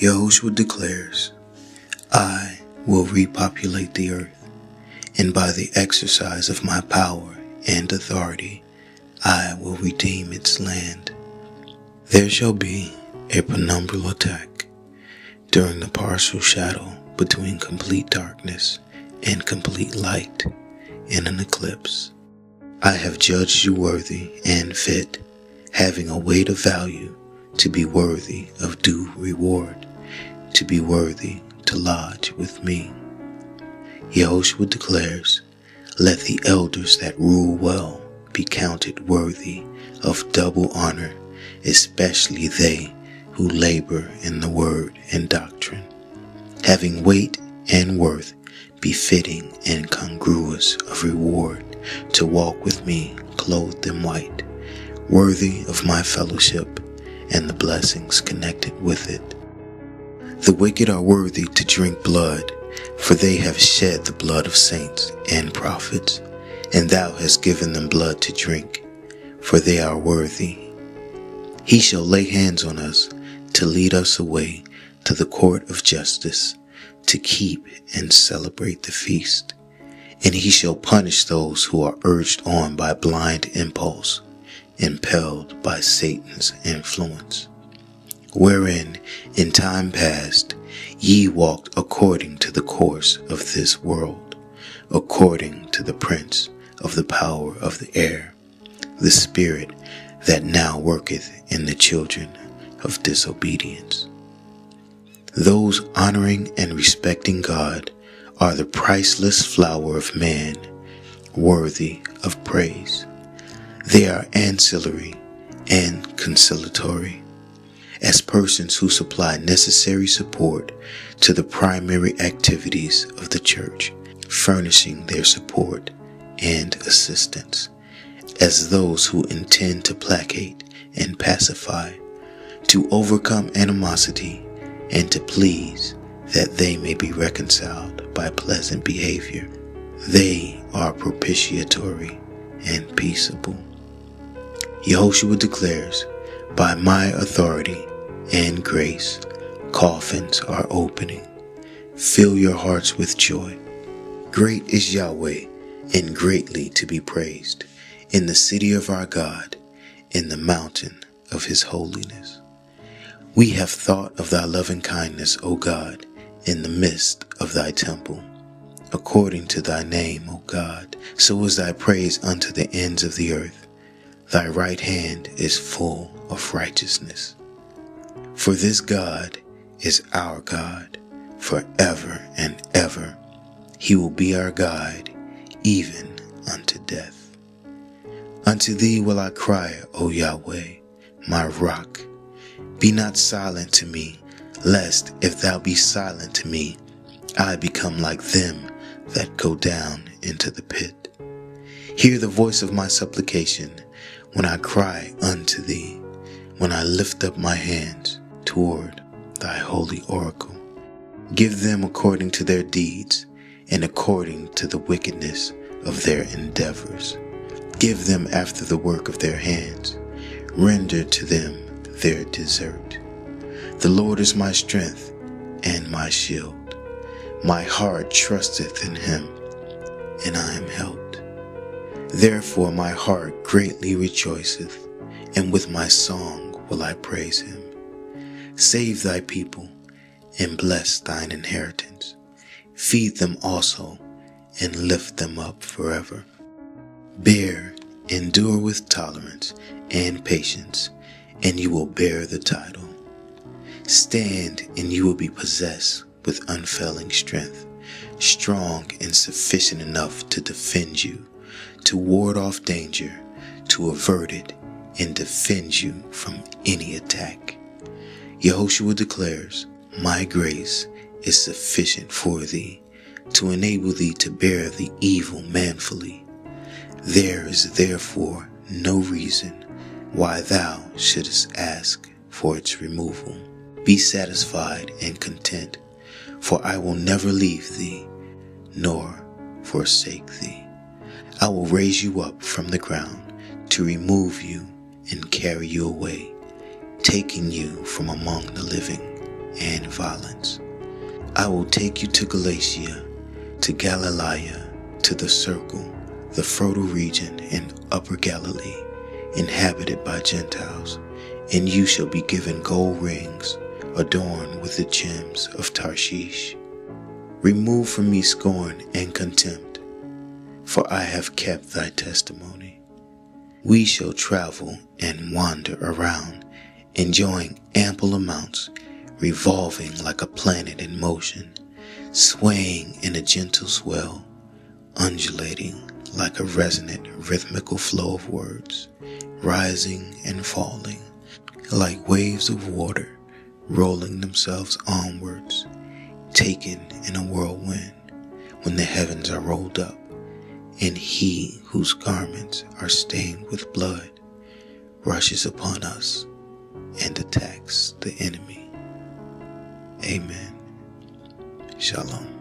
Yahushua declares, I will repopulate the earth, and by the exercise of my power and authority, I will redeem its land. There shall be a penumbral attack during the partial shadow between complete darkness and complete light in an eclipse. I have judged you worthy and fit, having a weight of value to be worthy of due reward, to be worthy to lodge with me. Yahushua declares, let the elders that rule well be counted worthy of double honor, especially they who labor in the word and doctrine, having weight and worth befitting and congruous of reward, to walk with me clothed in white, worthy of my fellowship and the blessings connected with it. The wicked are worthy to drink blood, for they have shed the blood of saints and prophets, and thou hast given them blood to drink, for they are worthy. He shall lay hands on us to lead us away to the court of justice, to keep and celebrate the feast. And he shall punish those who are urged on by blind impulse, impelled by Satan's influence, wherein in time past ye walked according to the course of this world, according to the prince of the power of the air, the spirit that now worketh in the children of disobedience. Those honoring and respecting God are the priceless flower of man, worthy of praise. They are ancillary and conciliatory, as persons who supply necessary support to the primary activities of the church, furnishing their support and assistance, as those who intend to placate and pacify, to overcome animosity, and to please that they may be reconciled by pleasant behavior. They are propitiatory and peaceable. Yahushua declares, by my authority and grace, coffins are opening. Fill your hearts with joy. Great is Yahweh, and greatly to be praised, in the city of our God, in the mountain of his holiness. We have thought of thy loving kindness, O God, in the midst of thy temple. According to thy name, O God, so is thy praise unto the ends of the earth. Thy right hand is full of righteousness. For this God is our God forever and ever. He will be our guide, even unto death. Unto thee will I cry, O Yahweh, my rock. Be not silent to me, lest if thou be silent to me, I become like them that go down into the pit. Hear the voice of my supplication when I cry unto thee, when I lift up my hands toward thy holy oracle. Give them according to their deeds and according to the wickedness of their endeavors. Give them after the work of their hands. Render to them their desert. The Lord is my strength and my shield. My heart trusteth in him, and I am helped. Therefore my heart greatly rejoiceth, and with my song will I praise him. Save thy people, and bless thine inheritance. Feed them also, and lift them up forever. Bear, endure with tolerance and patience, and you will bear the title. Stand, and you will be possessed with unfailing strength, strong and sufficient enough to defend you, to ward off danger, to avert it, and defend you from any attack. Yahushua declares, my grace is sufficient for thee, to enable thee to bear the evil manfully. There is therefore no reason why thou shouldest ask for its removal. Be satisfied and content, for I will never leave thee, nor forsake thee. I will raise you up from the ground to remove you and carry you away, taking you from among the living. and violence. I will take you to Galatia, to Galilee, to the circle, the fertile region in Upper Galilee, inhabited by Gentiles, and you shall be given gold rings, adorned with the gems of Tarshish. Remove from me scorn and contempt, for I have kept thy testimony. We shall travel and wander around, enjoying ample amounts, revolving like a planet in motion, swaying in a gentle swell, undulating like a resonant rhythmical flow of words, rising and falling like waves of water, rolling themselves onwards, taken in a whirlwind when the heavens are rolled up, and he whose garments are stained with blood rushes upon us and attacks the enemy. Amen. Shalom.